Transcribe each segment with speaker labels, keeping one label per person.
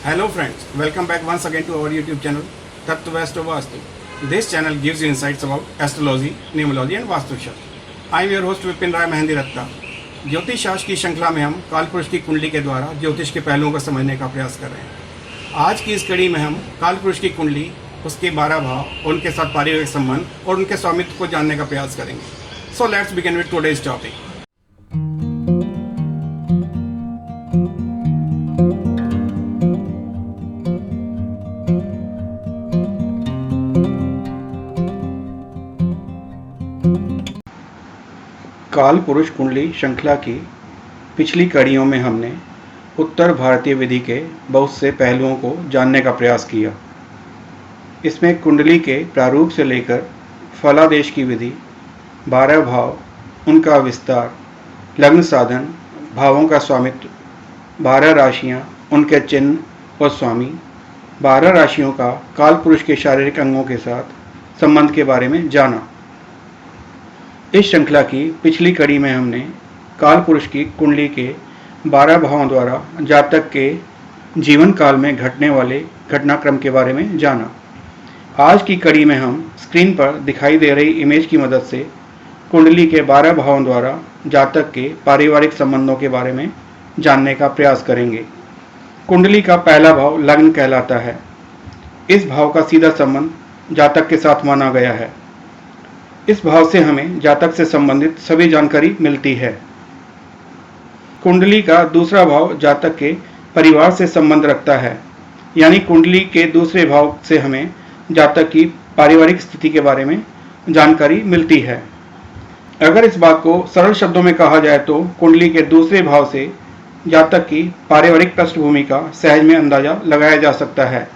Speaker 1: Hello friends, welcome back once again to our YouTube channel Tattvastro Vastu. This channel gives you insights about astrology, numerology and Vastu Shastra. I am your host Vipin Rai Mehendi Ratta. ज्योतिष शास्त्र की श्रृंखला में हम काल पुरुष की कुंडली के द्वारा ज्योतिष के पहलुओं को समझने का प्रयास कर रहे हैं। आज की इस कड़ी में हम काल पुरुष की कुंडली, उसके 12 भाव, उनके साथ पारिवारिक संबंध और उनके स्वामित्व को जानने का प्रयास करेंगे। So let's begin with today's topic. काल पुरुष कुंडली श्रृंखला की पिछली कड़ियों में हमने उत्तर भारतीय विधि के बहुत से पहलुओं को जानने का प्रयास किया। इसमें कुंडली के प्रारूप से लेकर फलादेश की विधि, 12 भाव, उनका विस्तार, लग्न साधन, भावों का स्वामित्व, 12 राशियां, उनके चिन्ह और स्वामी, 12 राशियों का काल पुरुष के शारीरिक अंगों के साथ संबंध के बारे में जाना। इस श्रृंखला की पिछली कड़ी में हमने काल पुरुष की कुंडली के 12 भावों द्वारा जातक के जीवन काल में घटने वाले घटनाक्रम के बारे में जाना। आज की कड़ी में हम स्क्रीन पर दिखाई दे रही इमेज की मदद से कुंडली के 12 भावों द्वारा जातक के पारिवारिक संबंधों के बारे में जानने का प्रयास करेंगे। कुंडली का पहला भाव लग्न कहलाता है। इस भाव का सीधा संबंध जातक के साथ माना गया है। इस भाव से हमें जातक से संबंधित सभी जानकारी मिलती है। कुंडली का दूसरा भाव जातक के परिवार से संबंध रखता है, यानी कुंडली के दूसरे भाव से हमें जातक की पारिवारिक स्थिति के बारे में जानकारी मिलती है। अगर इस बात को सरल शब्दों में कहा जाए तो कुंडली के दूसरे भाव से जातक की पारिवारिक पृष्ठभूमि का सहज में अंदाजा लगाया जा सकता है।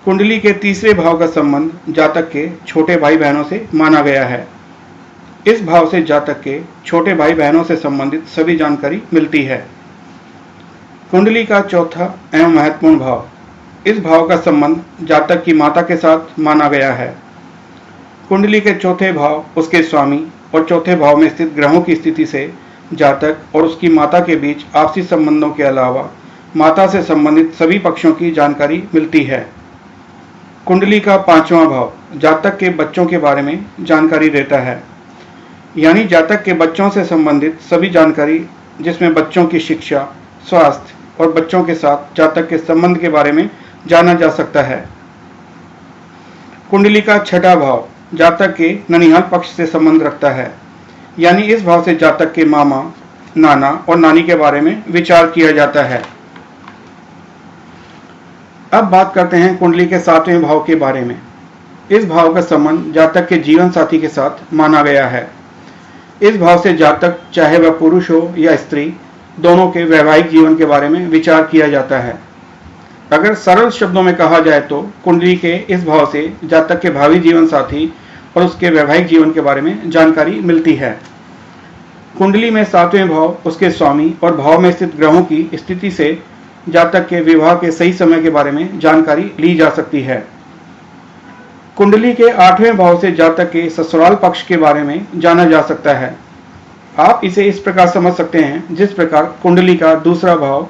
Speaker 1: कुंडली के तीसरे भाव का संबंध जातक के छोटे भाई बहनों से माना गया है। इस भाव से जातक के छोटे भाई बहनों से संबंधित सभी जानकारी मिलती है। कुंडली का चौथा एवं महत्वपूर्ण भाव, इस भाव का संबंध जातक की माता के साथ माना गया है। कुंडली के चौथे भाव, उसके स्वामी और चौथे भाव में स्थित ग्रहों की स्थिति से जातक और उसकी माता के बीच आपसी संबंधों के अलावा माता से संबंधित सभी पक्षों की जानकारी मिलती है। कुंडली का 5वां भाव जातक के बच्चों के बारे में जानकारी देता है, यानी जातक के बच्चों से संबंधित सभी जानकारी, जिसमें बच्चों की शिक्षा, स्वास्थ्य और बच्चों के साथ जातक के संबंध के बारे में जाना जा सकता है। कुंडली का 6वां भाव जातक के ननिहाल पक्ष से संबंध रखता है, यानी इस भाव से जातक के मामा, नाना और नानी के बारे में विचार किया जाता है। अब बात करते हैं कुंडली के 7वें भाव के बारे में। इस भाव का संबंध जातक के जीवन साथी के साथ माना गया है। इस भाव से जातक, चाहे वह पुरुष हो या स्त्री, दोनों के वैवाहिक जीवन के बारे में विचार किया जाता है। अगर सरल शब्दों में कहा जाए तो कुंडली के इस भाव से जातक के भावी जीवन साथी और उसके वैवाहिक जीवन के बारे में जानकारी मिलती है। कुंडली में 7वें भाव, उसके स्वामी और भाव में स्थित ग्रहों की स्थिति से जातक के विवाह के सही समय के बारे में जानकारी ली जा सकती है। कुंडली के 8वें भाव से जातक के ससुराल पक्ष के बारे में जाना जा सकता है। आप इसे इस प्रकार समझ सकते हैं, जिस प्रकार कुंडली का दूसरा भाव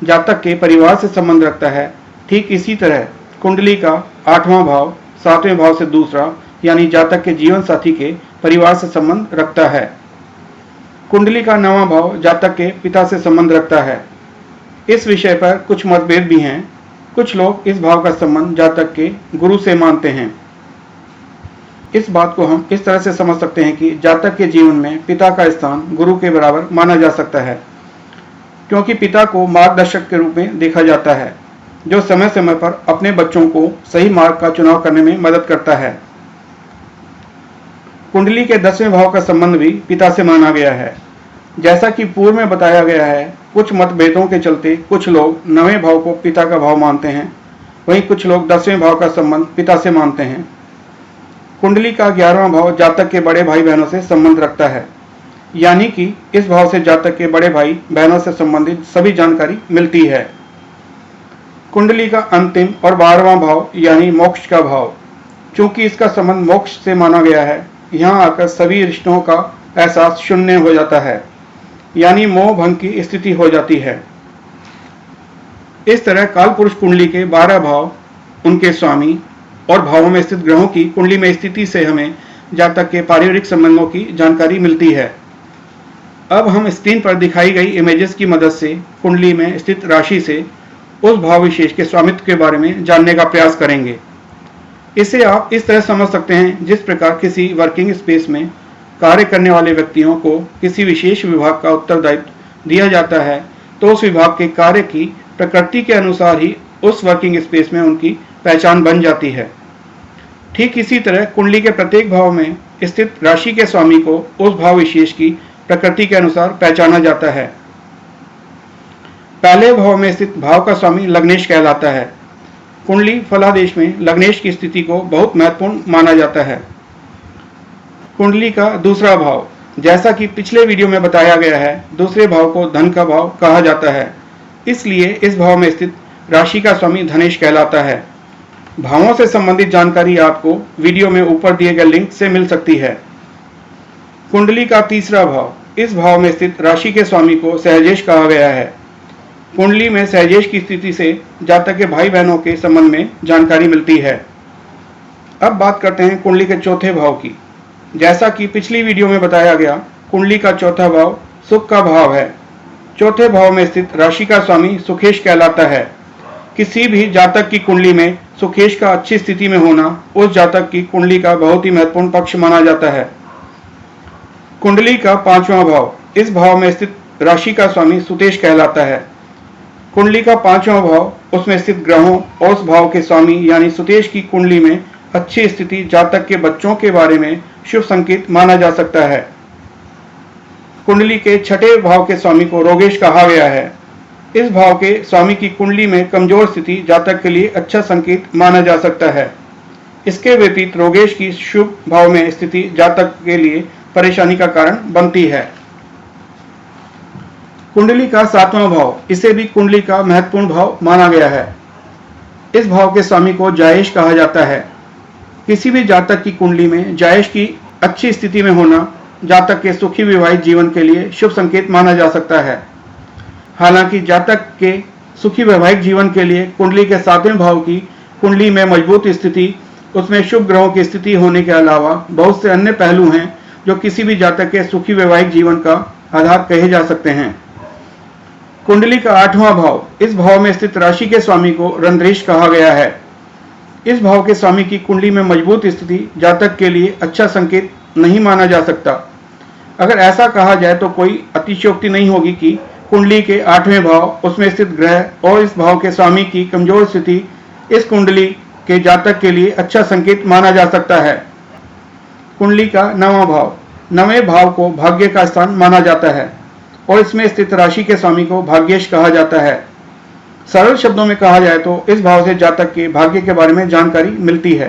Speaker 1: जातक के परिवार से संबंध रखता है, ठीक इसी तरह कुंडली का 8वां भाव 7वें भाव से दूसरा, यानी जातक के जीवन साथी के परिवार से संबंध रखता है। कुंडली का 9वां भाव जातक के पिता से संबंध रखता है। इस विषय पर कुछ मतभेद भी हैं। कुछ लोग इस भाव का संबंध जातक के गुरु से मानते हैं। इस बात को हम इस तरह से समझ सकते हैं कि जातक के जीवन में पिता का स्थान गुरु के बराबर माना जा सकता है, क्योंकि पिता को मार्गदर्शक के रूप में देखा जाता है, जो समय समय पर अपने बच्चों को सही मार्ग का चुनाव करने में मदद करता है। कुंडली के 10वें भाव का संबंध भी पिता से माना गया है। जैसा कि पूर्व में बताया गया है, कुछ मतभेदों के चलते कुछ लोग 9वें भाव को पिता का भाव मानते हैं, वहीं कुछ लोग 10वें भाव का संबंध पिता से मानते हैं। कुंडली का 11वां भाव जातक के बड़े भाई बहनों से संबंध रखता है, यानी कि इस भाव से जातक के बड़े भाई बहनों से संबंधित सभी जानकारी मिलती है। कुंडली का अंतिम और 12वां भाव यानी मोक्ष का भाव, चूंकि इसका संबंध मोक्ष से माना गया है, यहाँ आकर सभी रिश्तों का एहसास शून्य हो जाता है, यानी मोह भंग की स्थिति हो जाती है। इस तरह कालपुरुष कुंडली के 12 भाव, उनके स्वामी और भावों में स्थित ग्रहों की कुंडली में स्थिति से हमें जातक के पारिवारिक संबंधों की जानकारी मिलती है। अब हम स्क्रीन पर दिखाई गई इमेजेस की मदद से कुंडली में स्थित राशि से उस भाव विशेष के स्वामित्व के बारे में जानने का प्रयास करेंगे। इसे आप इस तरह समझ सकते हैं, जिस प्रकार किसी वर्किंग स्पेस में कार्य करने वाले व्यक्तियों को किसी विशेष विभाग का उत्तरदायित्व दिया जाता है, तो उस विभाग के कार्य की प्रकृति के अनुसार ही उस वर्किंग स्पेस में उनकी पहचान बन जाती है। ठीक इसी तरह कुंडली के प्रत्येक भाव में स्थित राशि के स्वामी को उस भाव विशेष की प्रकृति के अनुसार पहचाना जाता है। पहले भाव में स्थित भाव का स्वामी लग्नेश कहलाता है। कुंडली फलादेश में लग्नेश की स्थिति को बहुत महत्वपूर्ण माना जाता है। कुंडली का दूसरा भाव, जैसा कि पिछले वीडियो में बताया गया है, दूसरे भाव को धन का भाव कहा जाता है, इसलिए इस भाव में स्थित राशि का स्वामी धनेश कहलाता है। भावों से संबंधित जानकारी आपको वीडियो में ऊपर दिए गए लिंक से मिल सकती है। कुंडली का तीसरा भाव, इस भाव में स्थित राशि के स्वामी को सहजेश कहा गया है। कुंडली में सहजेश की स्थिति से जातक के भाई बहनों के संबंध में जानकारी मिलती है। अब बात करते हैं कुंडली के चौथे भाव की। जैसा कि पिछली वीडियो में बताया गया, कुंडली का चौथा भाव सुख का भाव है। चौथे भाव में स्थित राशि का स्वामी सुखेश कहलाता है। किसी भी जातक की कुंडली में सुखेश का अच्छी स्थिति में होना उस जातक की कुंडली का बहुत ही महत्वपूर्ण पक्ष माना जाता है। कुंडली का पांचवां भाव, इस भाव में स्थित राशि का स्वामी सुतेश कहलाता है। कुंडली का पांचवां भाव, उसमें स्थित ग्रहों और उस भाव के स्वामी यानी सुतेश की कुंडली में अच्छी स्थिति जातक के बच्चों के बारे में शुभ संकेत माना जा सकता है। कुंडली के छठे भाव के स्वामी को रोगेश कहा गया है। इस भाव के स्वामी की कुंडली में कमजोर स्थिति जातक के लिए अच्छा संकेत माना जा सकता है। इसके विपरीत रोगेश की शुभ भाव में स्थिति जातक के लिए परेशानी का कारण बनती है। कुंडली का सातवां भाव, इसे भी कुंडली का महत्वपूर्ण भाव माना गया है। इस भाव के स्वामी को जायेश कहा जाता है। किसी भी जातक की कुंडली में जायेश की अच्छी स्थिति में होना जातक के सुखी वैवाहिक जीवन के लिए शुभ संकेत माना जा सकता है। हालांकि जातक के सुखी वैवाहिक जीवन के लिए कुंडली के सातवें भाव की कुंडली में मजबूत स्थिति, उसमें शुभ ग्रहों की स्थिति होने के अलावा बहुत से अन्य पहलू हैं जो किसी भी जातक के सुखी वैवाहिक जीवन का आधार कहे जा सकते हैं। कुंडली का आठवां भाव, इस भाव में स्थित राशि के स्वामी को रंध्रेश कहा गया है। इस भाव के स्वामी की कुंडली में मजबूत स्थिति जातक के लिए अच्छा संकेत नहीं माना जा सकता। अगर ऐसा कहा जाए तो कोई अतिशयोक्ति नहीं होगी कि कुंडली के आठवें भाव, उसमें स्थित ग्रह और इस भाव के स्वामी की कमजोर स्थिति इस कुंडली के जातक के लिए अच्छा संकेत माना जा सकता है। कुंडली का नवां भाव, नवें भाव को भाग्य का स्थान माना जाता है और इसमें स्थित राशि के स्वामी को भाग्येश कहा जाता है। सरल शब्दों में कहा जाए तो इस भाव से जातक के भाग्य के बारे में जानकारी मिलती है।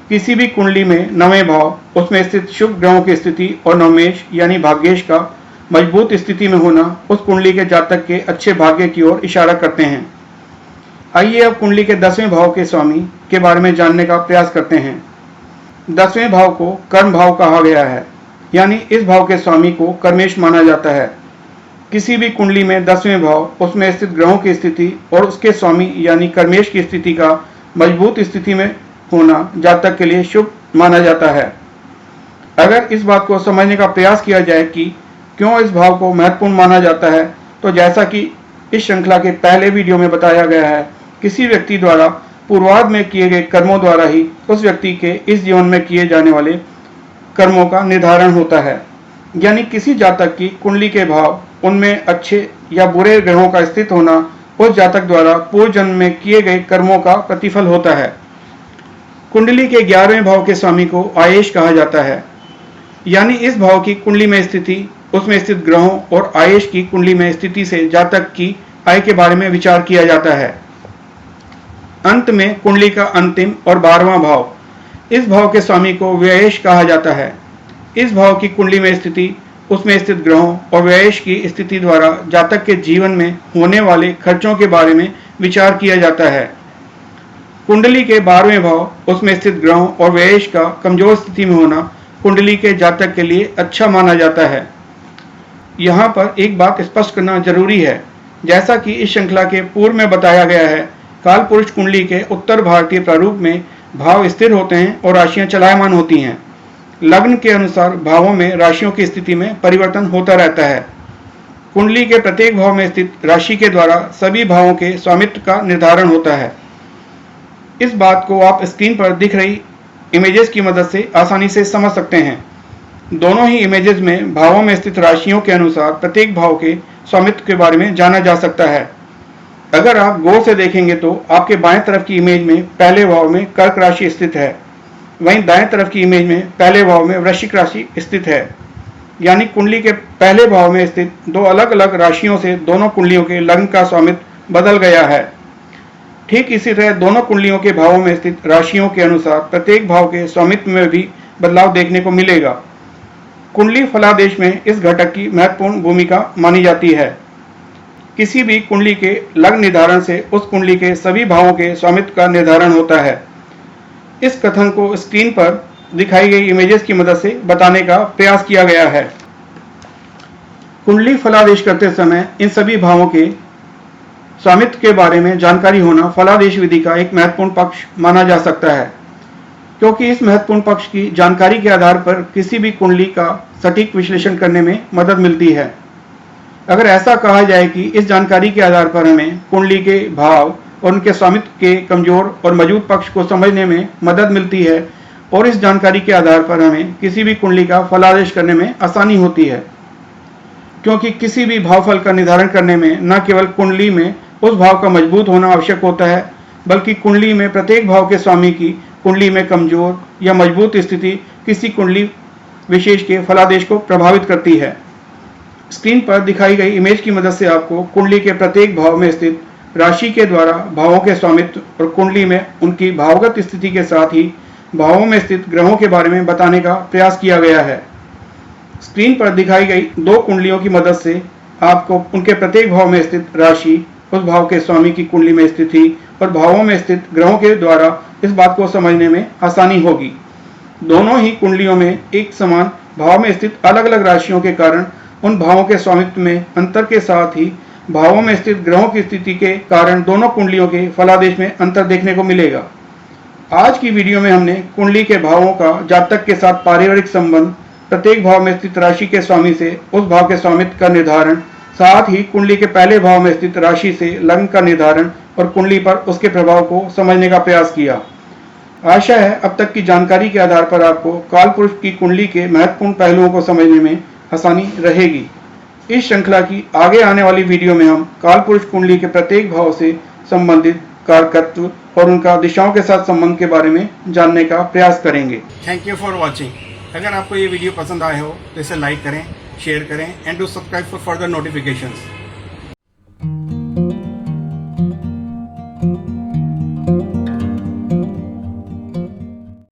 Speaker 1: किसी भी कुंडली में नवें भाव, उसमें स्थित शुभ ग्रहों की स्थिति और नवमेश यानी भाग्येश का मजबूत स्थिति में होना उस कुंडली के जातक के अच्छे भाग्य की ओर इशारा करते हैं। आइए अब कुंडली के 10वें भाव के स्वामी के बारे में जानने का प्रयास करते हैं। 10वें भाव को कर्म भाव कहा गया है, यानी इस भाव के स्वामी को कर्मेश माना जाता है। किसी भी कुंडली में 10वें भाव, उसमें स्थित ग्रहों की स्थिति और उसके स्वामी यानी कर्मेश की स्थिति का मजबूत स्थिति में होना जातक के लिए शुभ माना जाता है। अगर इस बात को समझने का प्रयास किया जाए कि क्यों इस भाव को महत्वपूर्ण माना जाता है, तो जैसा कि इस श्रृंखला के पहले वीडियो में बताया गया है, किसी व्यक्ति द्वारा पूर्वार्ध में किए गए कर्मों द्वारा ही उस व्यक्ति के इस जीवन में किए जाने वाले कर्मों का निर्धारण होता है। यानी किसी जातक की कुंडली के भाव, उनमें अच्छे या बुरे ग्रहों का स्थित होना उस जातक द्वारा पूर्व जन्म में किए गए कर्मों का प्रतिफल होता है। कुंडली के 11वें भाव के स्वामी को आयेश कहा जाता है, यानी इस भाव की कुंडली में स्थिति, उसमें स्थित ग्रहों और आयेश की कुंडली में स्थिति से जातक की आय के बारे में विचार किया जाता है। अंत में कुंडली का अंतिम और 12वां भाव, इस भाव के स्वामी को व्ययेश कहा जाता है। इस भाव की कुंडली में स्थिति, उसमें स्थित ग्रहों और व्ययेश की स्थिति द्वारा जातक के जीवन में होने वाले खर्चों के बारे में विचार किया जाता है। कुंडली के 12वें भाव, उसमें स्थित ग्रहों और व्ययेश का कमजोर स्थिति में होना कुंडली के जातक के लिए अच्छा माना जाता है। यहाँ पर एक बात स्पष्ट करना जरूरी है जैसा कि इस श्रृंखला के पूर्व में बताया गया है, काल पुरुष कुंडली के उत्तर भारतीय प्रारूप में भाव स्थिर होते हैं और राशियां चलायमान होती हैं। लग्न के अनुसार भावों में राशियों की स्थिति में परिवर्तन होता रहता है। कुंडली के प्रत्येक भाव में स्थित राशि के द्वारा सभी भावों के स्वामित्व का निर्धारण होता है। इस बात को आप स्क्रीन पर दिख रही इमेजेस की मदद से आसानी से समझ सकते हैं। दोनों ही इमेजेस में भावों में स्थित राशियों के अनुसार प्रत्येक भाव के स्वामित्व के बारे में जाना जा सकता है। अगर आप गौर से देखेंगे तो आपके बाएं तरफ की इमेज में पहले भाव में कर्क राशि स्थित है, वहीं दाएं तरफ की इमेज में पहले भाव में वृश्चिक राशि स्थित है। यानी कुंडली के पहले भाव में स्थित दो अलग अलग राशियों से दोनों कुंडलियों के लग्न का स्वामित्व बदल गया है। ठीक इसी तरह दोनों कुंडलियों के भावों में स्थित राशियों के अनुसार प्रत्येक भाव के स्वामित्व में भी बदलाव देखने को मिलेगा। कुंडली फलादेश में इस घटक की महत्वपूर्ण भूमिका मानी जाती है। किसी भी कुंडली के लग्न निर्धारण से उस कुंडली के सभी भावों के स्वामित्व का निर्धारण होता है। इस कथन को स्क्रीन पर दिखाई गई इमेजेस की मदद से बताने का प्रयास किया गया है। कुंडली फलादेश करते समय इन सभी भावों के स्वामित्व के बारे में जानकारी होना फलादेश विधि का एक महत्वपूर्ण पक्ष माना जा सकता है, क्योंकि इस महत्वपूर्ण पक्ष की जानकारी के आधार पर किसी भी कुंडली का सटीक विश्लेषण करने में मदद मिलती है। अगर ऐसा कहा जाए कि इस जानकारी के आधार पर हमें कुंडली के भाव और उनके स्वामित्व के कमजोर और मजबूत पक्ष को समझने में मदद मिलती है और इस जानकारी के आधार पर हमें किसी भी कुंडली का फलादेश करने में आसानी होती है, क्योंकि किसी भी भावफल का निर्धारण करने में न केवल कुंडली में उस भाव का मजबूत होना आवश्यक होता है, बल्कि कुंडली में प्रत्येक भाव के स्वामी की कुंडली में कमजोर या मजबूत स्थिति किसी कुंडली विशेष के फलादेश को प्रभावित करती है। स्क्रीन पर दिखाई गई इमेज की मदद से आपको कुंडली के प्रत्येक भाव में स्थित राशि के द्वारा भावों के स्वामित्व और कुंडली में उनकी भावगत स्थिति के साथ ही भावों में स्थित ग्रहों के बारे में बताने का प्रयास किया गया है। स्क्रीन पर दिखाई गई दो कुंडलियों की मदद से आपको उनके प्रत्येक भाव में स्थित राशि, उस भाव के स्वामी की कुंडली में स्थिति और भावों में स्थित ग्रहों के द्वारा इस बात को समझने में आसानी होगी। दोनों ही कुंडलियों में एक समान भाव में स्थित अलग अलग राशियों के कारण उन भावों के स्वामित्व में अंतर के साथ ही भावों में स्थित ग्रहों की स्थिति के कारण दोनों कुंडलियों के फलादेश में अंतर देखने को मिलेगा। आज की वीडियो में हमने कुंडली के भावों का जातक के साथ पारिवारिक संबंध, प्रत्येक भाव में स्थित राशि के स्वामी से उस भाव के स्वामित्व का निर्धारण, साथ ही कुंडली के पहले भाव में स्थित राशि से लग्न का निर्धारण और कुंडली पर उसके प्रभाव को समझने का प्रयास किया। आशा है अब तक की जानकारी के आधार पर आपको काल पुरुष की कुंडली के महत्वपूर्ण पहलुओं को समझने में आसानी रहेगी। इस श्रृंखला की आगे आने वाली वीडियो में हम काल पुरुष कुंडली के प्रत्येक भाव से संबंधित कारकत्व और उनका दिशाओं के साथ संबंध के बारे में जानने का प्रयास करेंगे। Thank you for watching. अगर आपको ये वीडियो पसंद आए हो तो इसे लाइक करें, शेयर करें and do subscribe for further notifications.